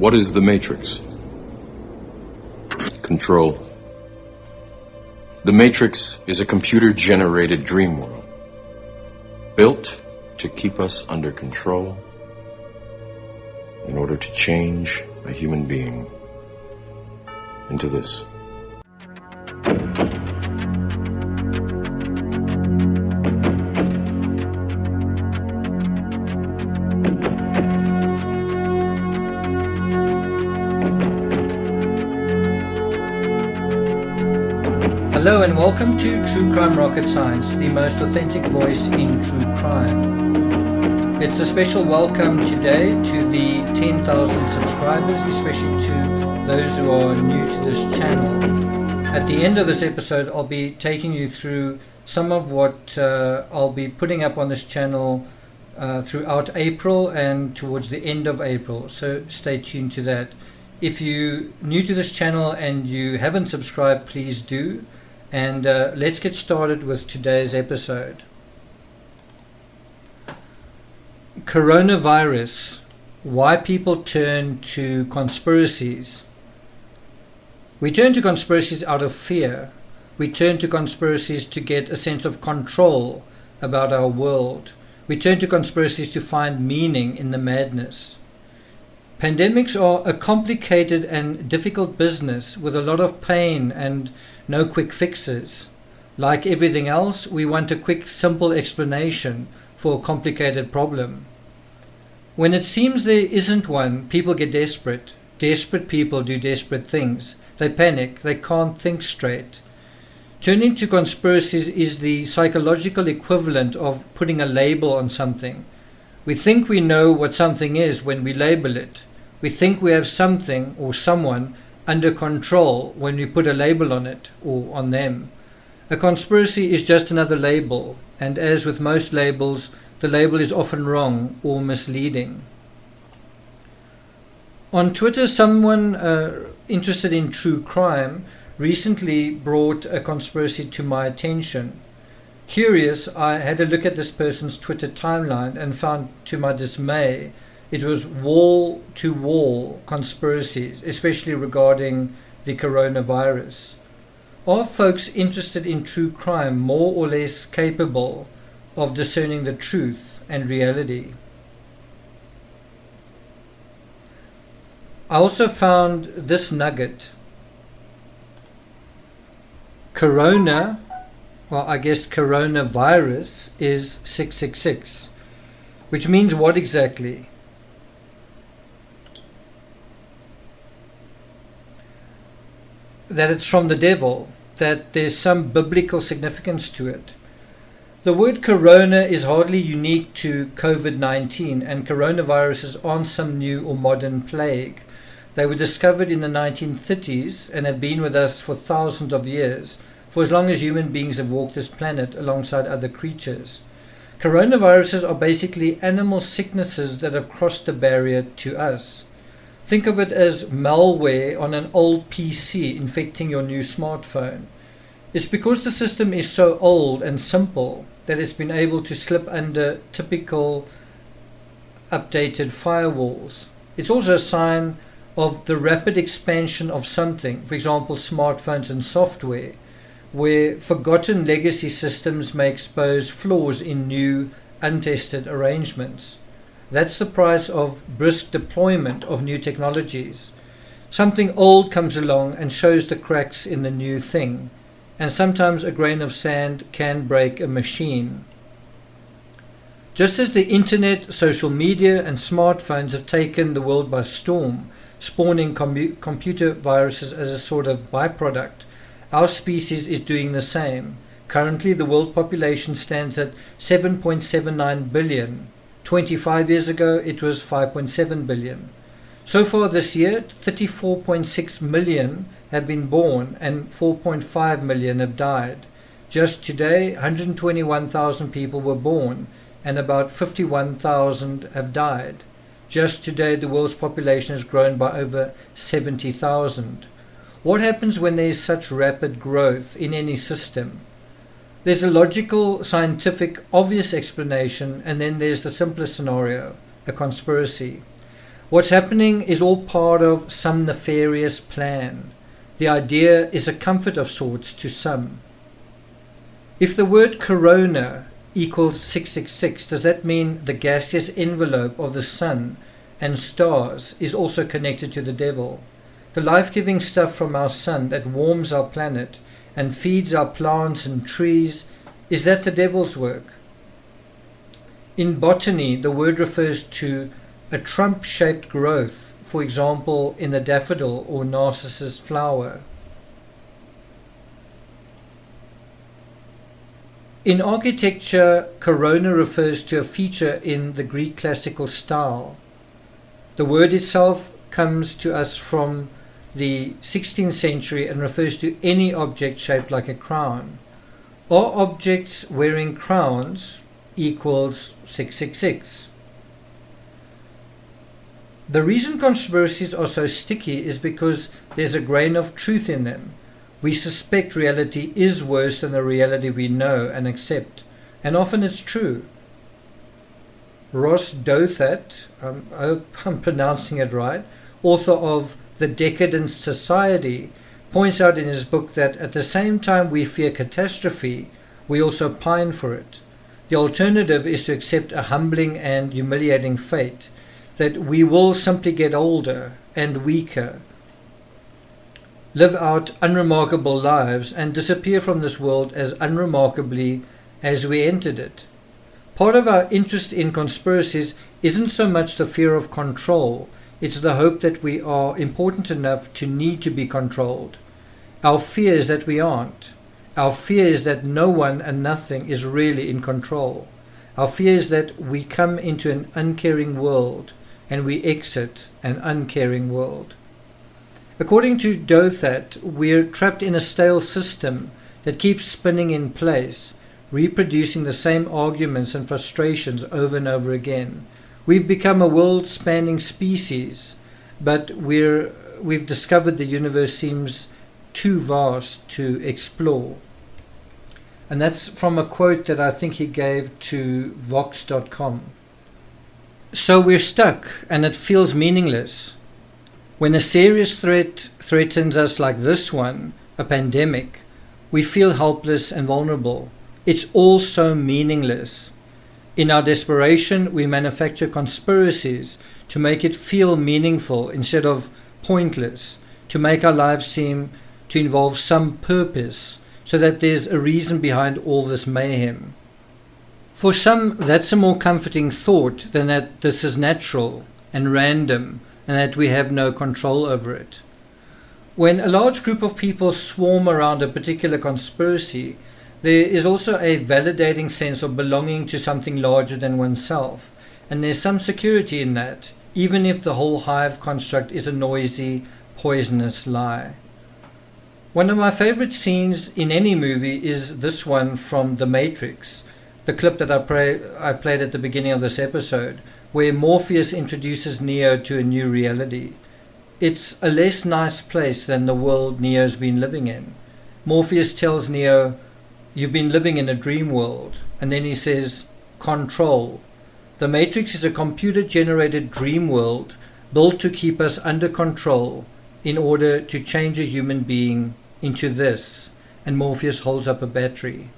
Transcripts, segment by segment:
What is the Matrix? Control. The Matrix is a computer-generated dream world, built to keep us under control in order to change a human being into this. Hello and welcome to True Crime Rocket Science, the most authentic voice in true crime. It's a special welcome today to the 10,000 subscribers, especially to those who are new to this channel. At the end of this episode, I'll be taking you through some of what I'll be putting up on this channel throughout April and towards the end of April, so stay tuned to that. If you're new to this channel and you haven't subscribed, please do. And let's get started with today's episode. Coronavirus. Why people turn to conspiracies. We turn to conspiracies out of fear. We turn to conspiracies to get a sense of control about our world. We turn to conspiracies to find meaning in the madness. Pandemics are a complicated and difficult business with a lot of pain and no quick fixes. Like everything else, we want a quick, simple explanation for a complicated problem. When it seems there isn't one, people get desperate. Desperate people do desperate things. They panic. They can't think straight. Turning to conspiracies is the psychological equivalent of putting a label on something. We think we know what something is when we label it. We think we have something or someone under control when we put a label on it or on them. A conspiracy is just another label, and as with most labels, the label is often wrong or misleading. On Twitter, someone interested in true crime recently brought a conspiracy to my attention. Curious, I had a look at this person's Twitter timeline and found, to my dismay, it was wall-to-wall conspiracies, especially regarding the coronavirus. Are folks interested in true crime more or less capable of discerning the truth and reality? I also found this nugget. Coronavirus is 666, which means what exactly? That it's from the devil, that there's some biblical significance to it. The word corona is hardly unique to COVID-19, and coronaviruses aren't some new or modern plague. They were discovered in the 1930s and have been with us for thousands of years, for as long as human beings have walked this planet alongside other creatures. Coronaviruses are basically animal sicknesses that have crossed the barrier to us. Think of it as malware on an old PC infecting your new smartphone. It's because the system is so old and simple that it's been able to slip under typical updated firewalls. It's also a sign of the rapid expansion of something, for example smartphones and software, where forgotten legacy systems may expose flaws in new, untested arrangements. That's the price of brisk deployment of new technologies. Something old comes along and shows the cracks in the new thing, and sometimes a grain of sand can break a machine. Just as the internet, social media, and smartphones have taken the world by storm, spawning computer viruses as a sort of byproduct, our species is doing the same. Currently, the world population stands at 7.79 billion. 25 years ago, it was 5.7 billion. So far this year, 34.6 million have been born and 4.5 million have died. Just today, 121,000 people were born and about 51,000 have died. Just today, the world's population has grown by over 70,000. What happens when there is such rapid growth in any system? There's a logical, scientific, obvious explanation, and then there's the simpler scenario, a conspiracy. What's happening is all part of some nefarious plan. The idea is a comfort of sorts to some. If the word corona equals 666, does that mean the gaseous envelope of the sun and stars is also connected to the devil? The life-giving stuff from our sun that warms our planet and feeds our plants and trees, is that the devil's work? In botany, the word refers to a trump-shaped growth, for example, in the daffodil or narcissus flower. In architecture, corona refers to a feature in the Greek classical style. The word itself comes to us from the 16th century and refers to any object shaped like a crown. Are objects wearing crowns equals 666? The reason conspiracies are so sticky is because there's a grain of truth in them. We suspect reality is worse than the reality we know and accept, and often it's true. Ross Douthat, I hope I'm pronouncing it right, author of The Decadent Society, points out in his book that at the same time we fear catastrophe, we also pine for it. The alternative is to accept a humbling and humiliating fate, that we will simply get older and weaker, live out unremarkable lives, and disappear from this world as unremarkably as we entered it. Part of our interest in conspiracies isn't so much the fear of control, it's the hope that we are important enough to need to be controlled. Our fear is that we aren't. Our fear is that no one and nothing is really in control. Our fear is that we come into an uncaring world and we exit an uncaring world. According to Douthat, we're trapped in a stale system that keeps spinning in place, reproducing the same arguments and frustrations over and over again. We've become a world-spanning species, but we've discovered the universe seems too vast to explore. And that's from a quote that I think he gave to Vox.com. So we're stuck, and it feels meaningless. When a serious threat threatens us like this one, a pandemic, we feel helpless and vulnerable. It's all so meaningless. In our desperation, we manufacture conspiracies to make it feel meaningful instead of pointless, to make our lives seem to involve some purpose, so that there's a reason behind all this mayhem. For some, that's a more comforting thought than that this is natural and random and that we have no control over it. When a large group of people swarm around a particular conspiracy, there is also a validating sense of belonging to something larger than oneself, and there's some security in that, even if the whole hive construct is a noisy, poisonous lie. One of my favorite scenes in any movie is this one from The Matrix, the clip that I played at the beginning of this episode, where Morpheus introduces Neo to a new reality. It's a less nice place than the world Neo's been living in. Morpheus tells Neo, "You've been living in a dream world," and then he says, "Control. The Matrix is a computer-generated dream world built to keep us under control in order to change a human being into this," and Morpheus holds up a battery.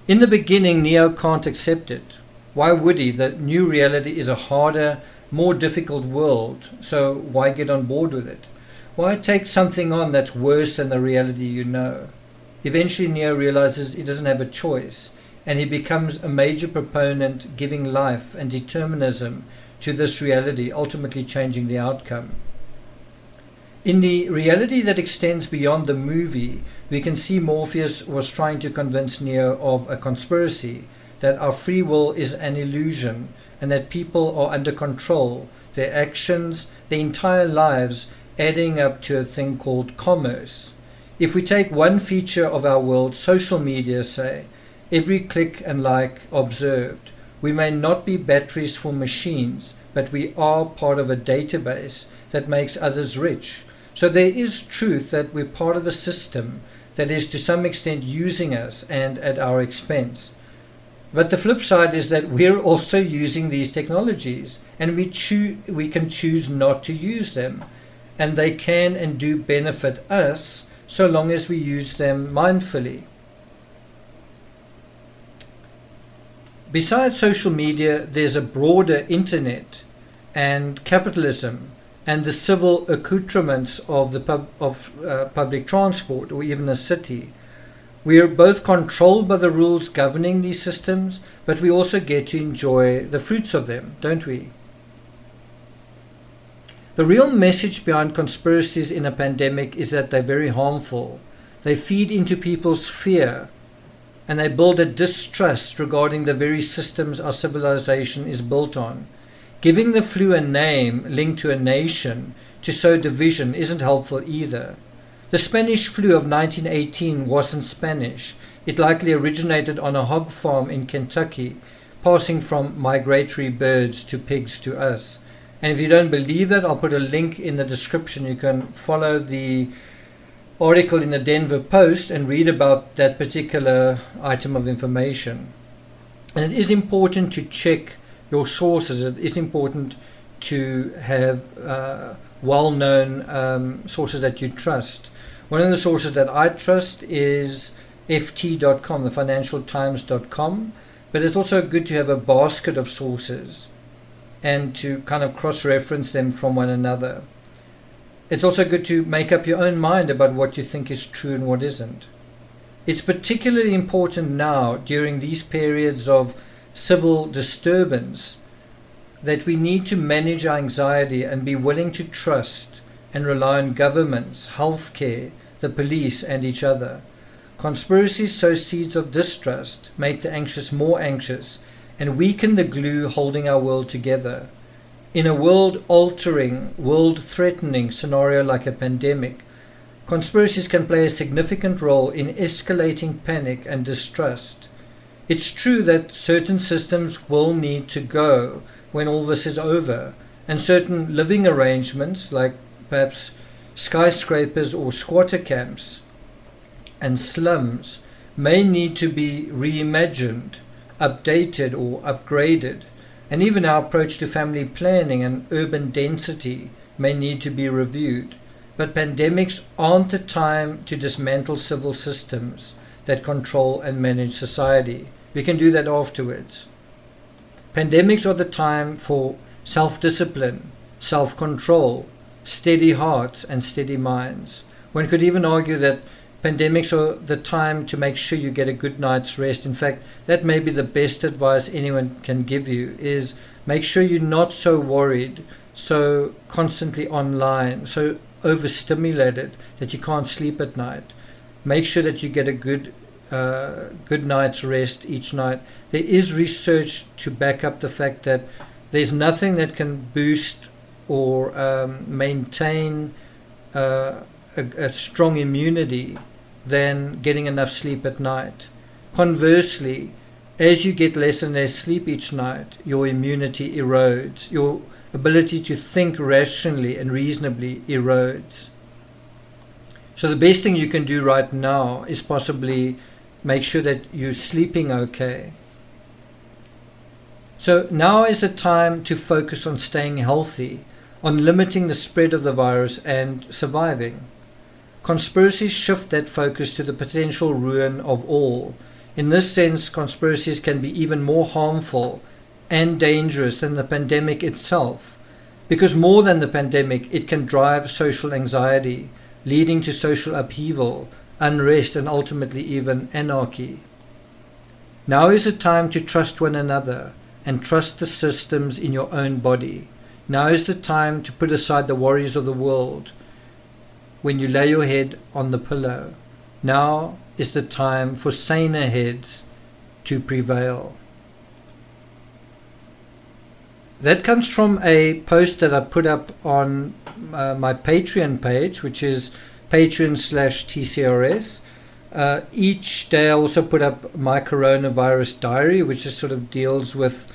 In the beginning, Neo can't accept it. Why would he? The new reality is a harder, more difficult world, so why get on board with it? Why take something on that's worse than the reality you know? Eventually Neo realizes he doesn't have a choice, and he becomes a major proponent giving life and determinism to this reality, ultimately changing the outcome. In the reality that extends beyond the movie, we can see Morpheus was trying to convince Neo of a conspiracy, that our free will is an illusion, and that people are under control, their actions, their entire lives adding up to a thing called commerce. If we take one feature of our world, social media say, every click and like observed, we may not be batteries for machines, but we are part of a database that makes others rich. So there is truth that we're part of a system that is to some extent using us and at our expense. But the flip side is that we're also using these technologies, and we can choose not to use them, and they can and do benefit us so long as we use them mindfully. Besides social media, there's a broader internet and capitalism and the civil accoutrements of the public transport, or even a city. We are both controlled by the rules governing these systems, but we also get to enjoy the fruits of them, don't we? The real message behind conspiracies in a pandemic is that they're very harmful. They feed into people's fear, and they build a distrust regarding the very systems our civilization is built on. Giving the flu a name linked to a nation to sow division isn't helpful either. The Spanish flu of 1918 wasn't Spanish. It likely originated on a hog farm in Kentucky, passing from migratory birds to pigs to us. And if you don't believe that, I'll put a link in the description. You can follow the article in the Denver Post and read about that particular item of information. And it is important to check your sources. It is important to have well-known sources that you trust. One of the sources that I trust is ft.com, the financialtimes.com, but it's also good to have a basket of sources and to kind of cross-reference them from one another. It's also good to make up your own mind about what you think is true and what isn't. It's particularly important now, during these periods of civil disturbance, that we need to manage our anxiety and be willing to trust and rely on governments, healthcare, the police, and each other. Conspiracies sow seeds of distrust, make the anxious more anxious, and weaken the glue holding our world together. In a world-altering, world-threatening scenario like a pandemic, conspiracies can play a significant role in escalating panic and distrust. It's true that certain systems will need to go when all this is over, and certain living arrangements, like perhaps skyscrapers or squatter camps and slums, may need to be reimagined, updated or upgraded, and even our approach to family planning and urban density may need to be reviewed. But pandemics aren't the time to dismantle civil systems that control and manage society. We can do that afterwards. Pandemics are the time for self-discipline, self-control, steady hearts and steady minds. One could even argue that pandemics are the time to make sure you get a good night's rest. In fact, that may be the best advice anyone can give you, is make sure you're not so worried, so constantly online, so overstimulated that you can't sleep at night. Make sure that you get a good night's rest each night. There is research to back up the fact that there's nothing that can boost or maintain a strong immunity than getting enough sleep at night. Conversely, as you get less and less sleep each night, your immunity erodes. Your ability to think rationally and reasonably erodes. So the best thing you can do right now is possibly make sure that you're sleeping okay. So now is the time to focus on staying healthy, on limiting the spread of the virus and surviving. Conspiracies shift that focus to the potential ruin of all. In this sense, conspiracies can be even more harmful and dangerous than the pandemic itself, because more than the pandemic, it can drive social anxiety, leading to social upheaval, unrest, and ultimately even anarchy. Now is the time to trust one another and trust the systems in your own body. Now is the time to put aside the worries of the world when you lay your head on the pillow. Now is the time for saner heads to prevail. That comes from a post that I put up on my Patreon page, which is patreon.com/TCRS. Each day I also put up my coronavirus diary, which just sort of deals with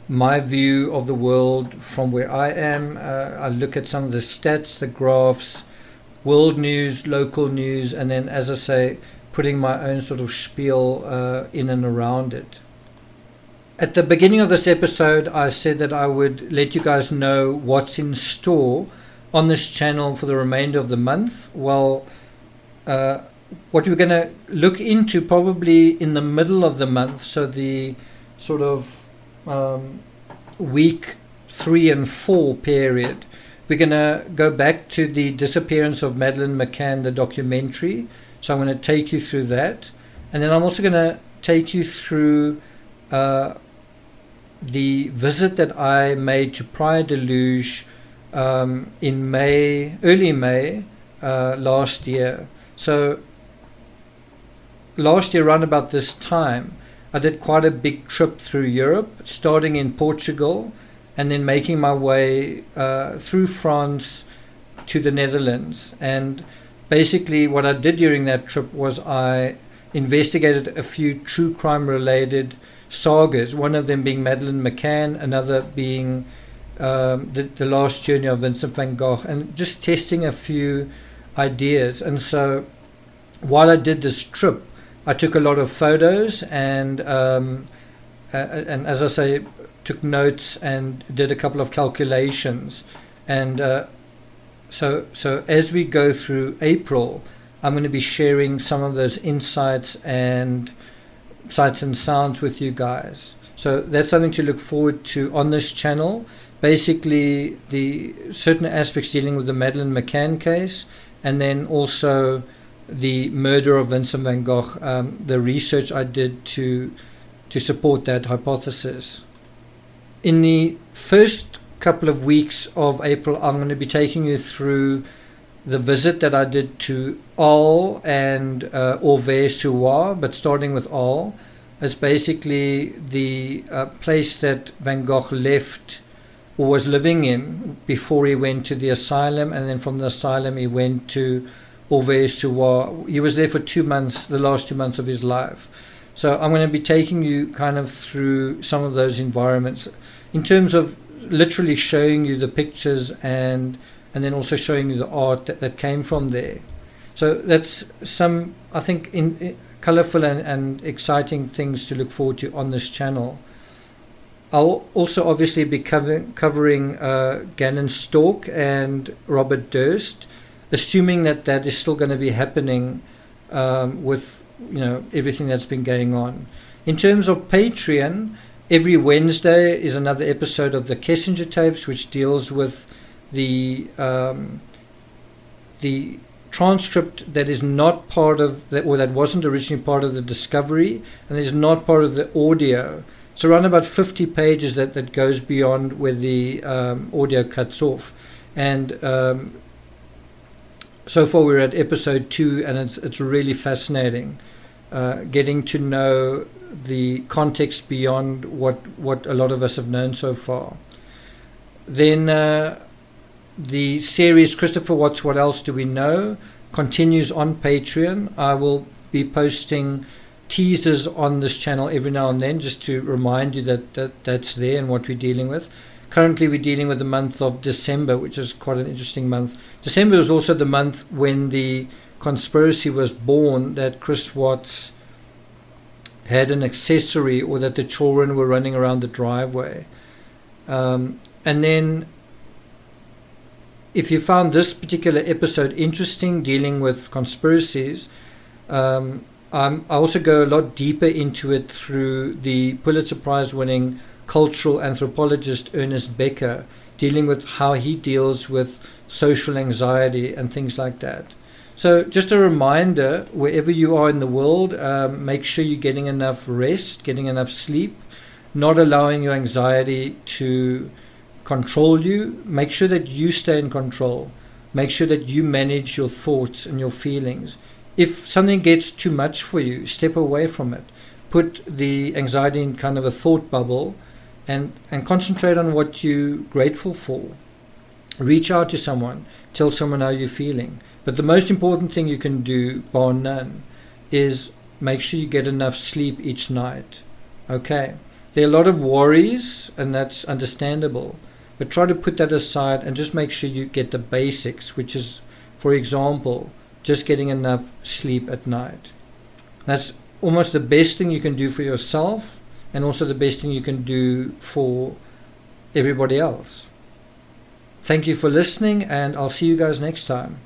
my view of the world from where I am. I look at some of the stats, the graphs, world news, local news, and then, as I say, putting my own sort of spiel in and around it. At the beginning of this episode, I said that I would let you guys know what's in store on this channel for the remainder of the month. Well, what we're going to look into probably in the middle of the month, so the sort of week 3 and 4 period, we're going to go back to the disappearance of Madeleine McCann, the documentary. So I'm going to take you through that. And then I'm also going to take you through the visit that I made to Praia de Luge in May, early May last year. So last year, around about this time, I did quite a big trip through Europe, starting in Portugal and then making my way through France to the Netherlands. And basically what I did during that trip was I investigated a few true crime related sagas, one of them being Madeleine McCann, another being the last journey of Vincent van Gogh, and just testing a few ideas. And so while I did this trip, I took a lot of photos and as I say, took notes and did a couple of calculations. And so as we go through April, I'm going to be sharing some of those insights and sights and sounds with you guys. So that's something to look forward to on this channel. Basically, the certain aspects dealing with the Madeleine McCann case, and then also the murder of Vincent van Gogh, the research I did to support that hypothesis. In the first couple of weeks of April, I'm going to be taking you through the visit that I did to Arles and Auvers-sur-Oise, but starting with Arles. It's basically the place that Van Gogh left or was living in before he went to the asylum, and then from the asylum he went to Auvers-sur-Oise. He was there for 2 months, the last 2 months of his life. So I'm going to be taking you kind of through some of those environments in terms of literally showing you the pictures and then also showing you the art that came from there. So that's some, I think, in colorful and exciting things to look forward to on this channel. I'll also obviously be covering Gannon Stork and Robert Durst, assuming that is still going to be happening with everything that's been going on. In terms of Patreon, every Wednesday is another episode of the Kessinger tapes, which deals with the transcript that is not part of that, or that wasn't originally part of the discovery, and is not part of the audio. It's around about 50 pages that goes beyond where the audio cuts off. And so far we're at episode 2, and it's really fascinating, getting to know the context beyond what a lot of us have known so far. Then the series Christopher Watts, What Else Do We Know? Continues on Patreon. I will be posting teasers on this channel every now and then, just to remind you that's there and what we're dealing with. Currently we're dealing with the month of December, which is quite an interesting month. December was also the month when the conspiracy was born that Chris Watts had an accessory, or that the children were running around the driveway. And then, if you found this particular episode interesting, dealing with conspiracies, I also go a lot deeper into it through the Pulitzer Prize winning cultural anthropologist Ernest Becker, dealing with how he deals with social anxiety and things like that. So just a reminder, wherever you are in the world, make sure you're getting enough rest, getting enough sleep, not allowing your anxiety to control you. Make sure that you stay in control. Make sure that you manage your thoughts and your feelings. If something gets too much for you, step away from it. Put the anxiety in kind of a thought bubble and concentrate on what you're grateful for. Reach out to someone. Tell someone how you're feeling. But the most important thing you can do, bar none, is make sure you get enough sleep each night. Okay? There are a lot of worries, and that's understandable. But try to put that aside and just make sure you get the basics, which is, for example, just getting enough sleep at night. That's almost the best thing you can do for yourself, and also the best thing you can do for everybody else. Thank you for listening, and I'll see you guys next time.